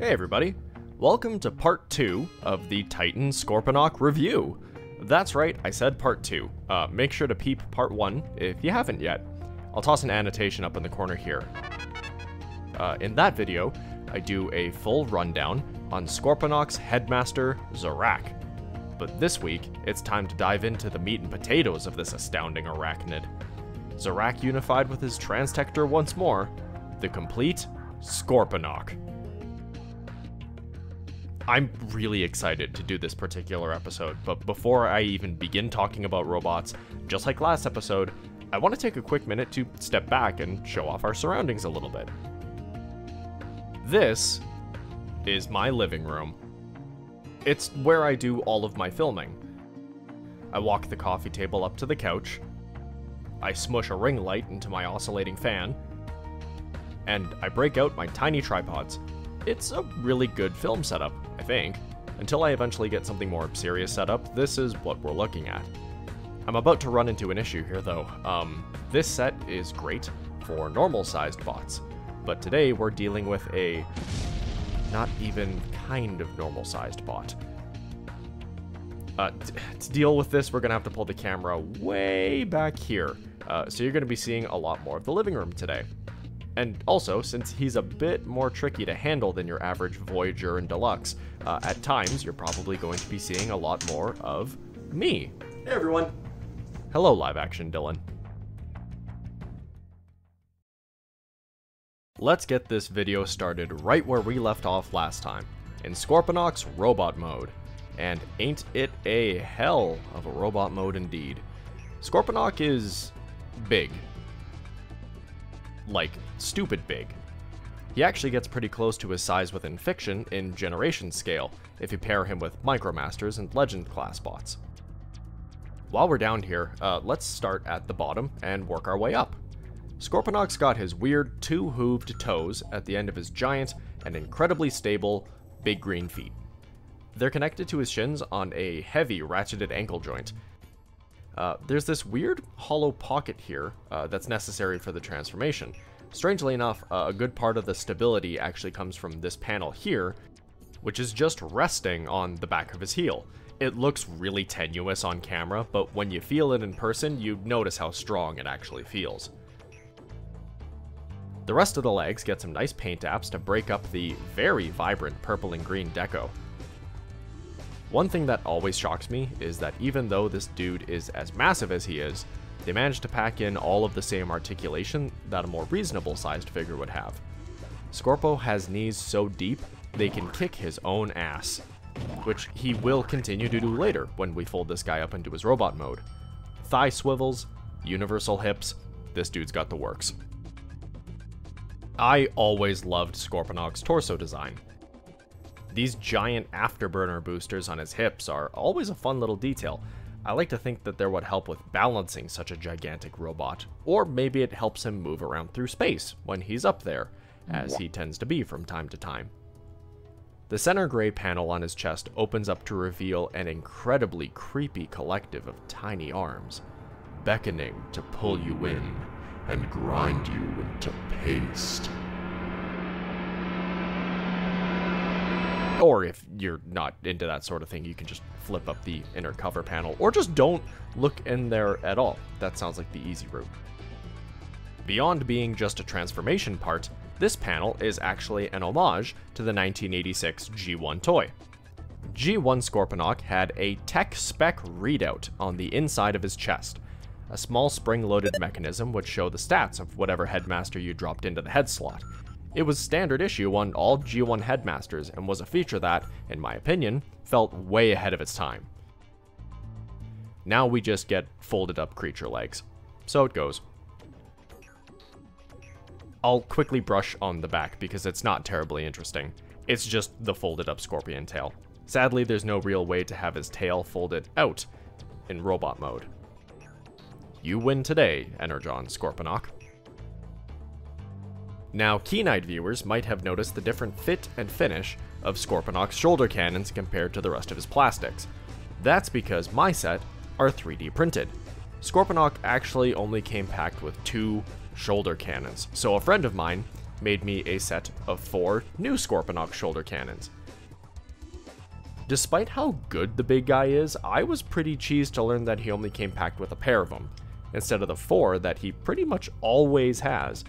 Hey everybody, welcome to part 2 of the Titan Scorponok review. That's right, I said part 2. Make sure to peep part 1 if you haven't yet. I'll toss an annotation up in the corner here. In that video, I do a full rundown on Scorponok's Headmaster, Zarak. But this week, it's time to dive into the meat and potatoes of this astounding arachnid. Zarak unified with his Transtector once more, the complete Scorponok. I'm really excited to do this particular episode, but before I even begin talking about robots, just like last episode, I want to take a quick minute to step back and show off our surroundings a little bit. This is my living room. It's where I do all of my filming. I walk the coffee table up to the couch, I smush a ring light into my oscillating fan, and I break out my tiny tripods. It's a really good film setup, I think. Until I eventually get something more serious set up, this is what we're looking at. I'm about to run into an issue here though. This set is great for normal-sized bots, but today we're dealing with a not even kind of normal-sized bot. To deal with this, we're gonna have to pull the camera way back here, so you're gonna be seeing a lot more of the living room today. And also, since he's a bit more tricky to handle than your average Voyager and Deluxe, at times you're probably going to be seeing a lot more of me. Hey everyone! Hello, live action Dylan. Let's get this video started right where we left off last time, in Scorponok's robot mode. And ain't it a hell of a robot mode indeed. Scorponok is big. Like, stupid big. He actually gets pretty close to his size within fiction in generation scale, if you pair him with Micromasters and Legend class bots. While we're down here, let's start at the bottom and work our way up. Scorponok's got his weird two-hooved toes at the end of his giant and incredibly stable big green feet. They're connected to his shins on a heavy ratcheted ankle joint. There's this weird hollow pocket here that's necessary for the transformation. Strangely enough, a good part of the stability actually comes from this panel here, which is just resting on the back of his heel. It looks really tenuous on camera, but when you feel it in person, you notice how strong it actually feels. The rest of the legs get some nice paint apps to break up the very vibrant purple and green deco. One thing that always shocks me is that even though this dude is as massive as he is, they managed to pack in all of the same articulation that a more reasonable sized figure would have. Scorpo has knees so deep, they can kick his own ass, which he will continue to do later when we fold this guy up into his robot mode. Thigh swivels, universal hips, this dude's got the works. I always loved Scorponok's torso design. These giant afterburner boosters on his hips are always a fun little detail. I like to think that they're what help with balancing such a gigantic robot, or maybe it helps him move around through space when he's up there, as he tends to be from time to time. The center gray panel on his chest opens up to reveal an incredibly creepy collective of tiny arms, beckoning to pull you in and grind you into paste. Or if you're not into that sort of thing, you can just flip up the inner cover panel, or just don't look in there at all. That sounds like the easy route. Beyond being just a transformation part, this panel is actually an homage to the 1986 G1 toy. G1 Scorponok had a tech spec readout on the inside of his chest. A small spring-loaded mechanism would show the stats of whatever headmaster you dropped into the head slot. It was standard issue on all G1 Headmasters and was a feature that, in my opinion, felt way ahead of its time. Now we just get folded up creature legs. So it goes. I'll quickly brush on the back because it's not terribly interesting. It's just the folded up scorpion tail. Sadly, there's no real way to have his tail folded out in robot mode. You win today, Energon Scorponok. Now, keen-eyed viewers might have noticed the different fit and finish of Scorponok's shoulder cannons compared to the rest of his plastics. That's because my set are 3D printed. Scorponok actually only came packed with 2 shoulder cannons, so a friend of mine made me a set of 4 new Scorponok shoulder cannons. Despite how good the big guy is, I was pretty cheesed to learn that he only came packed with a pair of them, instead of the 4 that he pretty much always has.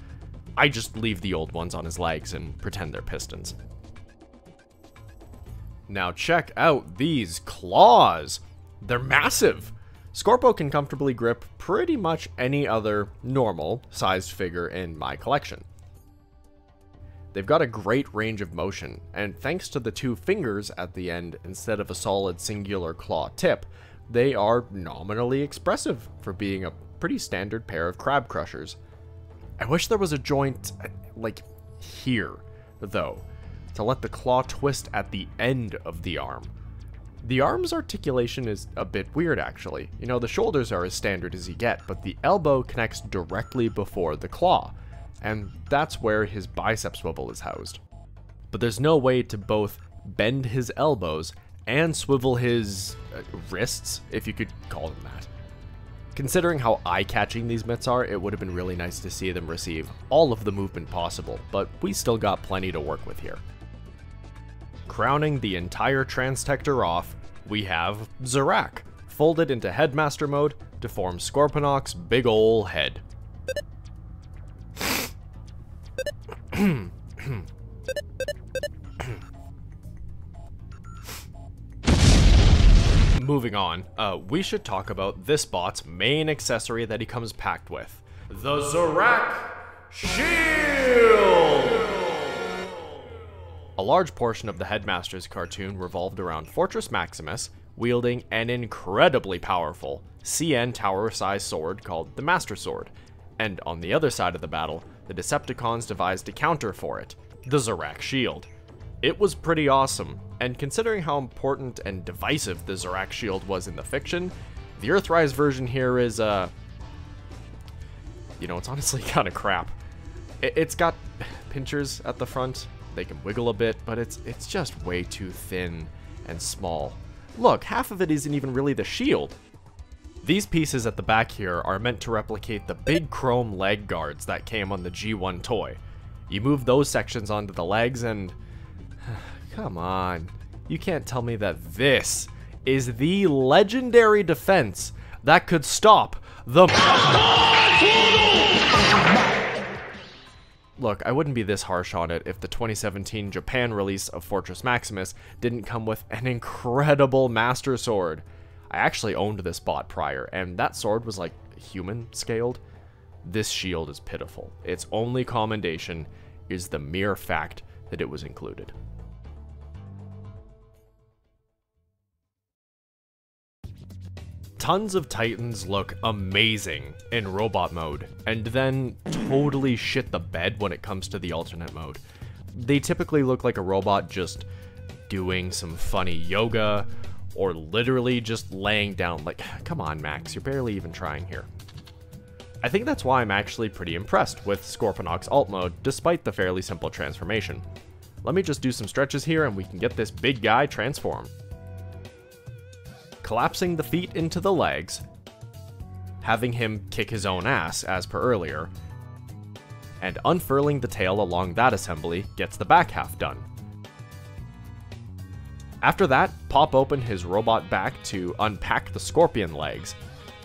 I just leave the old ones on his legs and pretend they're pistons. Now check out these claws! They're massive! Scorpo can comfortably grip pretty much any other normal-sized figure in my collection. They've got a great range of motion, and thanks to the 2 fingers at the end instead of a solid singular claw tip, they are nominally expressive for being a pretty standard pair of crab crushers. I wish there was a joint, like, here, though, to let the claw twist at the end of the arm. The arm's articulation is a bit weird, actually. You know, the shoulders are as standard as you get, but the elbow connects directly before the claw, and that's where his bicep swivel is housed. But there's no way to both bend his elbows and swivel his wrists, if you could call them that. Considering how eye-catching these mitts are, it would have been really nice to see them receive all of the movement possible, but we still got plenty to work with here. Crowning the entire Transtector off, we have Zarak, folded into Headmaster mode to form Scorponok's big ol' head. Moving on, we should talk about this bot's main accessory that he comes packed with. The Zarak Shield! A large portion of the Headmasters cartoon revolved around Fortress Maximus wielding an incredibly powerful CN tower-sized sword called the Master Sword, and on the other side of the battle, the Decepticons devised a counter for it, the Zarak Shield. It was pretty awesome, and considering how important and divisive the Zarak Shield was in the fiction, the Earthrise version here is, you know, it's honestly kind of crap. It's got pinchers at the front. They can wiggle a bit, but it's just way too thin and small. Look, half of it isn't even really the shield. These pieces at the back here are meant to replicate the big chrome leg guards that came on the G1 toy. You move those sections onto the legs and... come on. You can't tell me that this is the legendary defense that could stop the... Look, I wouldn't be this harsh on it if the 2017 Japan release of Fortress Maximus didn't come with an incredible Master Sword. I actually owned this bot prior, and that sword was like human scaled. This shield is pitiful. Its only commendation is the mere fact that it was included. Tons of Titans look amazing in robot mode, and then totally shit the bed when it comes to the alternate mode. They typically look like a robot just doing some funny yoga, or literally just laying down. Like, come on Max, you're barely even trying here. I think that's why I'm actually pretty impressed with Scorponok's alt mode, despite the fairly simple transformation. Let me just do some stretches here and we can get this big guy transformed. Collapsing the feet into the legs, having him kick his own ass as per earlier, and unfurling the tail along that assembly gets the back half done. After that, pop open his robot back to unpack the scorpion legs,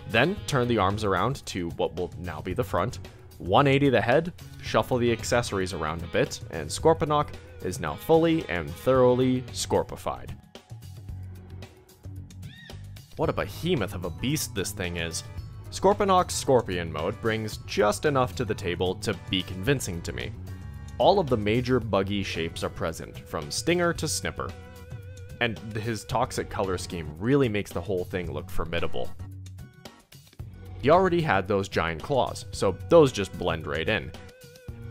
then turn the arms around to what will now be the front, 180 the head, shuffle the accessories around a bit, and Scorponok is now fully and thoroughly scorpified. What a behemoth of a beast this thing is. Scorponok's Scorpion mode brings just enough to the table to be convincing to me. All of the major buggy shapes are present, from Stinger to Snipper, and his toxic color scheme really makes the whole thing look formidable. He already had those giant claws, so those just blend right in.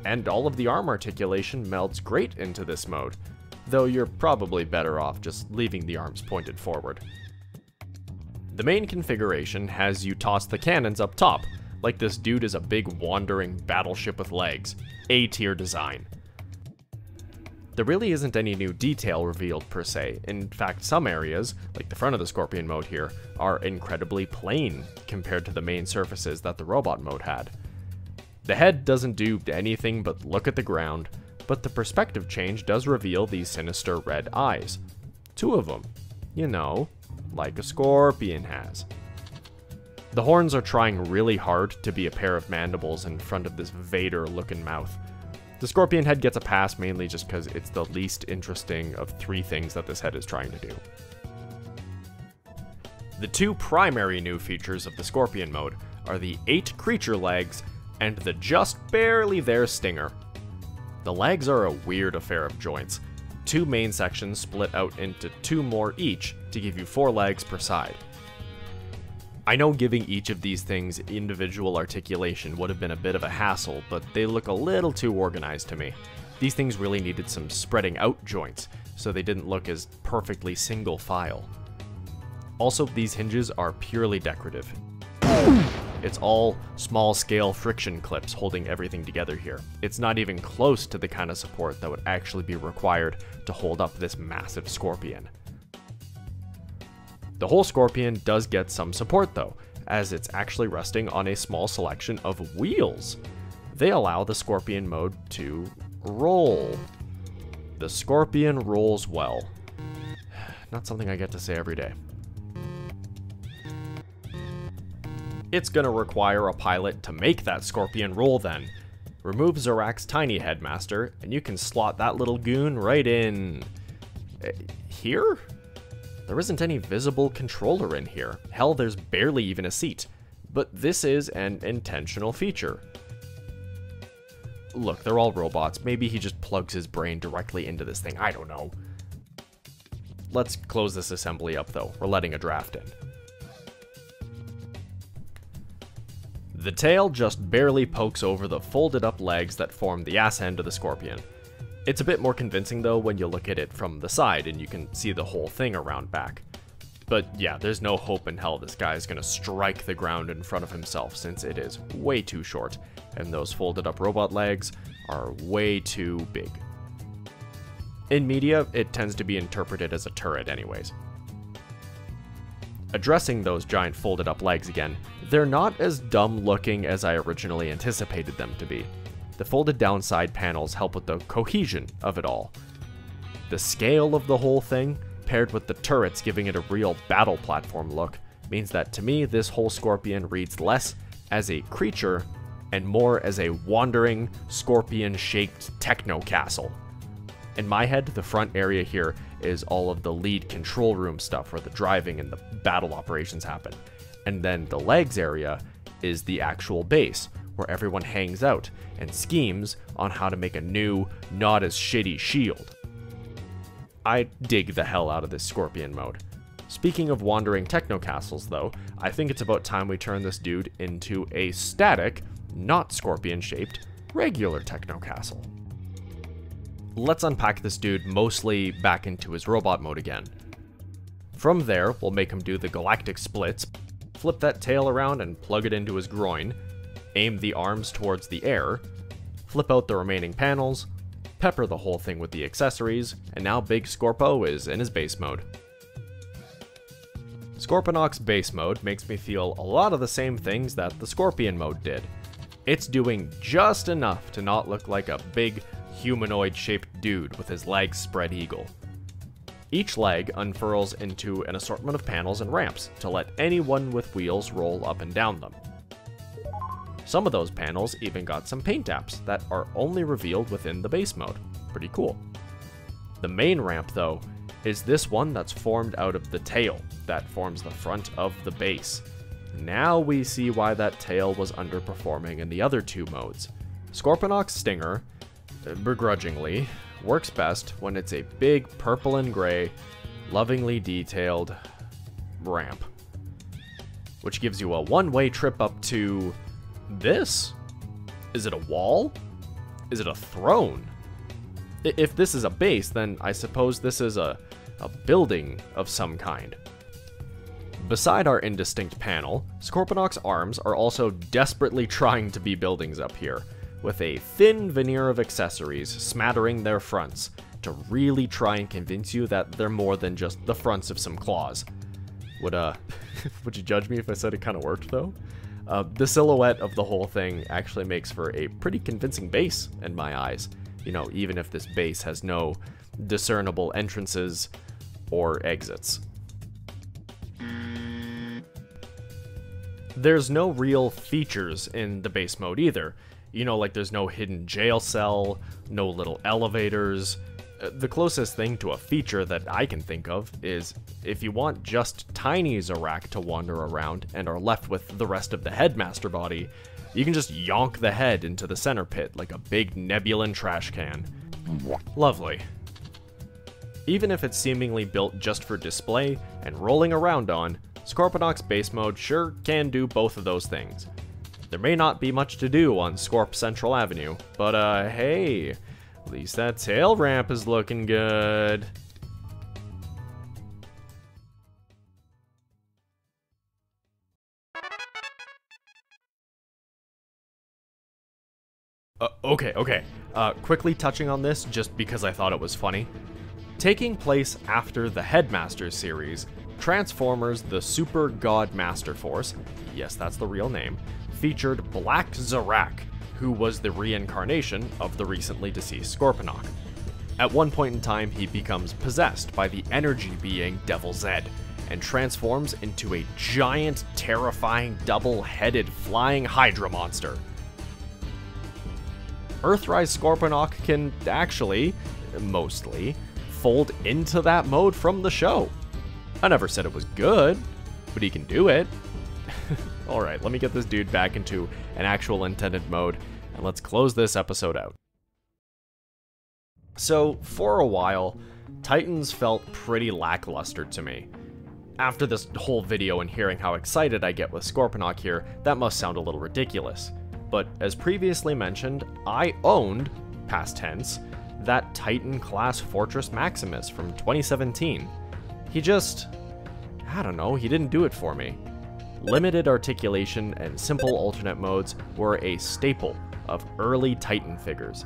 And all of the arm articulation melds great into this mode, though you're probably better off just leaving the arms pointed forward. The main configuration has you toss the cannons up top, like this dude is a big wandering battleship with legs. A-tier design. There really isn't any new detail revealed per se. In fact, some areas, like the front of the Scorpion mode here, are incredibly plain compared to the main surfaces that the robot mode had. The head doesn't do anything but look at the ground, but the perspective change does reveal these sinister red eyes. 2 of them. You know, like a scorpion has. The horns are trying really hard to be a pair of mandibles in front of this Vader-looking mouth. The scorpion head gets a pass mainly just because it's the least interesting of 3 things that this head is trying to do. The 2 primary new features of the scorpion mode are the 8 creature legs and the just barely there stinger. The legs are a weird affair of joints. 2 main sections split out into 2 more each to give you 4 legs per side. I know giving each of these things individual articulation would have been a bit of a hassle, but they look a little too organized to me. These things really needed some spreading out joints, so they didn't look as perfectly single file. Also, these hinges are purely decorative. It's all small scale friction clips holding everything together here. It's not even close to the kind of support that would actually be required to hold up this massive scorpion. The whole scorpion does get some support though, as it's actually resting on a small selection of wheels. They allow the scorpion mode to roll. The scorpion rolls well. Not something I get to say every day. It's gonna require a pilot to make that scorpion roll then. Remove Zarak's tiny headmaster, and you can slot that little goon right in... here? There isn't any visible controller in here. Hell, there's barely even a seat. But this is an intentional feature. Look, they're all robots. Maybe he just plugs his brain directly into this thing. I don't know. Let's close this assembly up though. We're letting a draft in. The tail just barely pokes over the folded up legs that form the ass end of the scorpion. It's a bit more convincing though when you look at it from the side and you can see the whole thing around back. But yeah, there's no hope in hell this guy is gonna strike the ground in front of himself since it is way too short, and those folded up robot legs are way too big. In media, it tends to be interpreted as a turret anyways. Addressing those giant folded up legs again, they're not as dumb looking as I originally anticipated them to be. The folded down side panels help with the cohesion of it all. The scale of the whole thing, paired with the turrets giving it a real battle platform look, means that to me this whole scorpion reads less as a creature and more as a wandering scorpion-shaped techno castle. In my head, the front area here is all of the lead control room stuff where the driving and the battle operations happen. And then the legs area is the actual base, where everyone hangs out and schemes on how to make a new, not as shitty shield. I dig the hell out of this scorpion mode. Speaking of wandering techno castles though, I think it's about time we turn this dude into a static, not scorpion-shaped, regular techno castle. Let's unpack this dude mostly back into his robot mode again. From there, we'll make him do the galactic splits, flip that tail around and plug it into his groin, aim the arms towards the air, flip out the remaining panels, pepper the whole thing with the accessories, and now Big Scorpo is in his base mode. Scorponok's base mode makes me feel a lot of the same things that the Scorpion mode did. It's doing just enough to not look like a big, humanoid-shaped dude with his legs spread eagle. Each leg unfurls into an assortment of panels and ramps to let anyone with wheels roll up and down them. Some of those panels even got some paint apps that are only revealed within the base mode. Pretty cool. The main ramp, though, is this one that's formed out of the tail that forms the front of the base. Now we see why that tail was underperforming in the other 2 modes. Scorponok's stinger, begrudgingly, works best when it's a big purple and gray, lovingly detailed ramp, which gives you a one-way trip up to this? Is it a wall? Is it a throne? If this is a base, then I suppose this is a building of some kind. Beside our indistinct panel, Scorponok's arms are also desperately trying to be buildings up here, with a thin veneer of accessories smattering their fronts to really try and convince you that they're more than just the fronts of some claws. Would you judge me if I said it kind of worked though? The silhouette of the whole thing actually makes for a pretty convincing base in my eyes. You know, even if this base has no discernible entrances or exits. There's no real features in the base mode either. You know, like there's no hidden jail cell, no little elevators. The closest thing to a feature that I can think of is if you want just tiny Zarak to wander around and are left with the rest of the Headmaster body, you can just yonk the head into the center pit like a big Nebulan trash can. Lovely. Even if it's seemingly built just for display and rolling around on, Scorponok's base mode sure can do both of those things. There may not be much to do on Scorp Central Avenue, but hey, at least that tail ramp is looking good. Okay. Quickly touching on this just because I thought it was funny. Taking place after the Headmasters series, Transformers the Super God Masterforce, yes, that's the real name, featured Black Zarak, who was the reincarnation of the recently deceased Scorponok. At one point in time, he becomes possessed by the energy being Devil Zed, and transforms into a giant, terrifying, double-headed flying Hydra monster. Earthrise Scorponok can actually, mostly, fold into that mode from the show. I never said it was good, but he can do it. Alright, let me get this dude back into an actual intended mode, and let's close this episode out. So, for a while, Titans felt pretty lackluster to me. After this whole video and hearing how excited I get with Scorponok here, that must sound a little ridiculous. But as previously mentioned, I owned, past tense, that Titan-class Fortress Maximus from 2017. He just, I don't know, he didn't do it for me. Limited articulation and simple alternate modes were a staple of early Titan figures.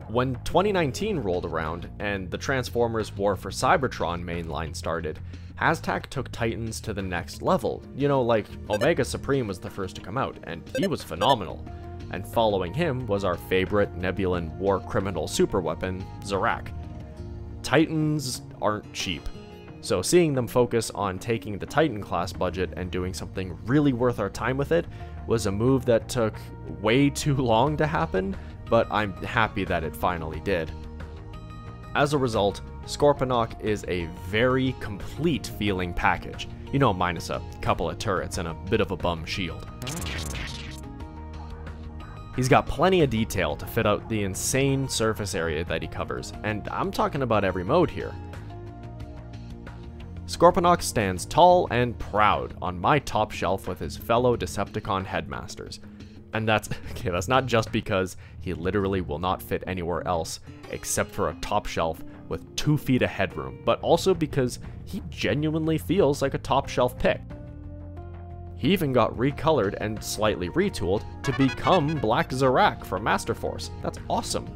When 2019 rolled around and the Transformers War for Cybertron mainline started, Hashtag took Titans to the next level. You know, like, Omega Supreme was the first to come out, and he was phenomenal. And following him was our favorite Nebulan war criminal superweapon, Zarak. Titans aren't cheap, so seeing them focus on taking the Titan class budget and doing something really worth our time with it was a move that took way too long to happen, but I'm happy that it finally did. As a result, Scorponok is a very complete feeling package, you know, minus a couple of turrets and a bit of a bum shield. He's got plenty of detail to fit out the insane surface area that he covers, and I'm talking about every mode here. Scorponok stands tall and proud on my top shelf with his fellow Decepticon Headmasters. And that's not just because he literally will not fit anywhere else except for a top shelf with 2 feet of headroom, but also because he genuinely feels like a top shelf pick. He even got recolored and slightly retooled to become Black Zarak from Masterforce. That's awesome.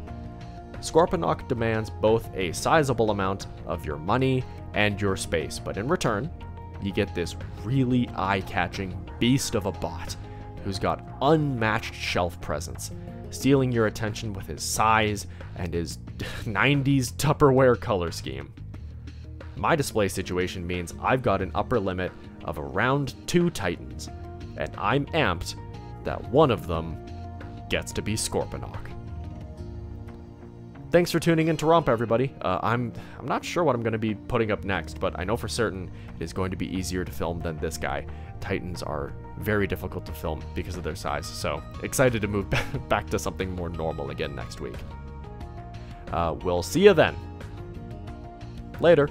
Scorponok demands both a sizable amount of your money and your space, but in return, you get this really eye-catching beast of a bot who's got unmatched shelf presence, stealing your attention with his size and his 90s Tupperware color scheme. My display situation means I've got an upper limit of around 2 Titans, and I'm amped that one of them gets to be Scorponok. Thanks for tuning in to ROMP, everybody. I'm not sure what I'm going to be putting up next, but I know for certain it is going to be easier to film than this guy. Titans are very difficult to film because of their size, so excited to move back to something more normal again next week. We'll see you then. Later.